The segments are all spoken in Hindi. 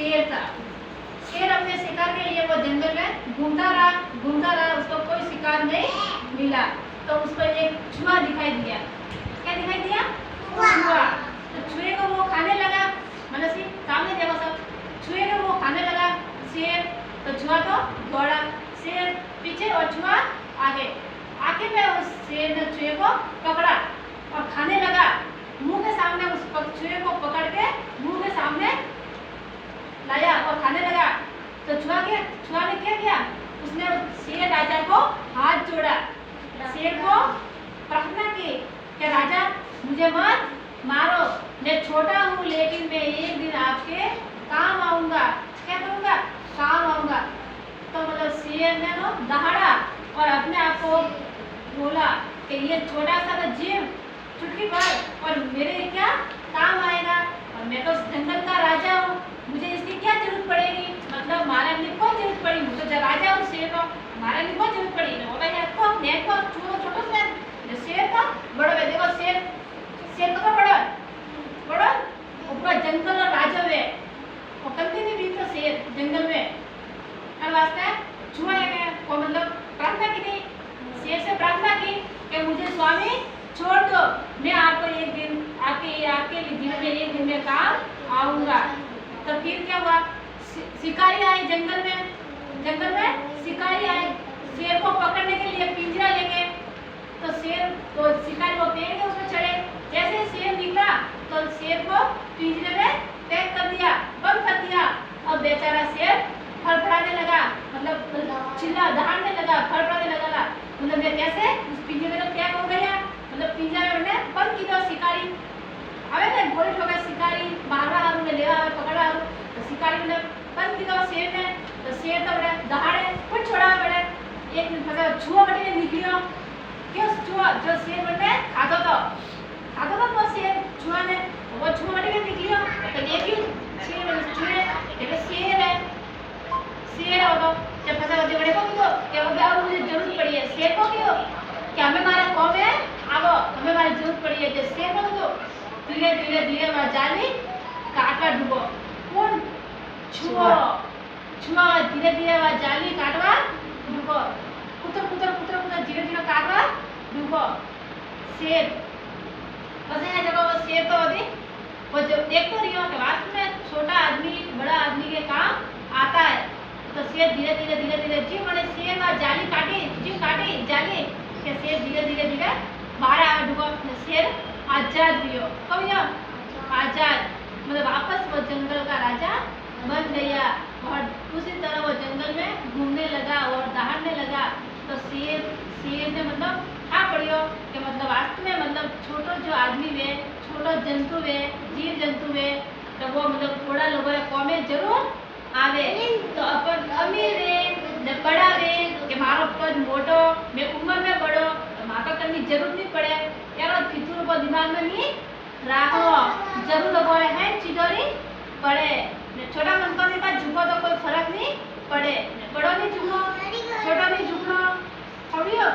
शेर था। शेर अपने शिकार के लिए वो जंगल में घूमता रहा, उसको कोई शिकार नहीं मिला। तो उसको एक चूहा दिखाई दिया। क्या दिखाई दिया? चूहा। तो चूहे को वो खाने लगा, मतलब सामने देखो सब, चूहे को वो खाने लगा शेर। तो चूहा तो दौड़ा, शेर पीछे और चूहा आगे। आखिर में उस शेर ने चूहे को पकड़ा और खाने लगा। मुंह के सामने उस चूहे को पकड़ के मुंह के सामने लाया और खाने लगा। तो चूहा ने क्या किया? उसने शेर राजा को हाथ जोड़ा, शेर को प्रार्थना की कि राजा मुझे मत मारो, मैं छोटा हूँ लेकिन मैं एक दिन आपके काम आऊंगा। क्या करूंगा? काम आऊंगा। तो मतलब शेर ने ना दहाड़ा और अपने आप को बोला कि ये छोटा सा तो जीव चुटकी भर और मेरे क्या काम आएगा, और मैं तो जंगल का राजा हूँ, मुझे इसकी क्या जरूरत पड़ेगी, मतलब मारने की कोई जरूरत पड़ी, मुझे तो राजा हूँ शेर को, मारने की कोई जरूरत पड़ी ना। बोला यार को देखो छोटो से शेर का बड़ो है, देखो शेर तो बड़ो ऊपर जंगल और राजा है, और कभी नहीं भी तो शेर जंगल में हर वास्ते चूहा है को मतलब प्रार्थना की थी, शेर से प्रार्थना की कि मुझे स्वामी छोड़ दो, मैं आपको एक दिन आपके जीवन में एक दिन में काम आऊंगा। तो फिर क्या हुआ? शिकारी आए जंगल में शिकारी आए शेर को पकड़ने के लिए पिंजरा लेके। तो शिकारी को पेड़ के ऊपर चढ़े, जैसे शेर निकला तो शेर को पिंजरे में पैक कर दिया, बंद कर दिया। और बेचारा शेर फड़फड़ाने लगा, मतलब चिल्ला दहाड़ने लगा, फड़फड़ाने लगा, मतलब मैं कैसे उस पिंजरे में पैक हो गया, मतलब पिंजरा में मैंने बंद की। तो शिकारी अबे मैं गोली ठोका, शिकारी मारवा आरू में लेवा पकड़ा आरू, तो शिकारी ने बंद की। तो शेर ने तो शेर तो बड़े दहाड़े कुछ छोड़ा बड़े एक दिन फसा छुआ बटे निकलियो। क्यों छुआ? जो शेर बटे खाता तो वो शेर छुआ ने वो छुआ बटे निकलियो। तो देखियो शेर है वो जब फसा होते बड़े को क्यों क्या हो गया, मुझे जरूरत पड़ी है शेर को क्यों क्या हमें हमारा कौम है आवो, हमें हमारी जरूरत पड़ी है। जब शेर को तो धीरे वहाँ जाली काटवा डूबो, कौन छुआ धीरे वहाँ जाली काटवा डूबो, कुतर धीरे काटवा डूबो। शेर बस है जब वो शेर तो होती वो जब देख तो रही हो कि वास्तव में छोटा आदमी बड़ा आदमी के काम आता है। तो शेर धीरे जी मैंने शेर वहाँ जाली काटी जाली कि शेर धीरे बाहर आया डूबो। शेर आजाद भी हो, कब यो आजाद, मतलब वापस वो जंगल का राजा बन गया और उसी तरह वो जंगल में घूमने लगा और दहाड़ने लगा। तो शेर ने मतलब क्या पढ़ियो कि मतलब वास्तव में मतलब छोटो जो आदमी वे छोटो जंतु वे जीव जंतु वे, तो वो मतलब थोड़ा लोगों कौमे जरूर आवे। तो अपन अमीर वे न बड़ा वे कि मारो कद मोटो मैं उम्र में बड़ो तो माता करनी जरूरत नहीं पड़े यार, फितूर को दिमाग में नहीं राखो, जरूर लोगों है चिदोरी पड़े। छोटा मन को नहीं झुको तो कोई फर्क नहीं पड़े, बड़ो नहीं झुको छोटा नहीं झुकनो समझियो।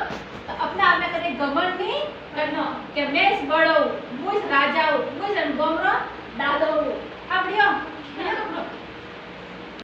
तो अपने आप में कभी घमंड नहीं करनो कि मैं बड़ो हूँ, मुझ राजा हूँ, मुझ गमरो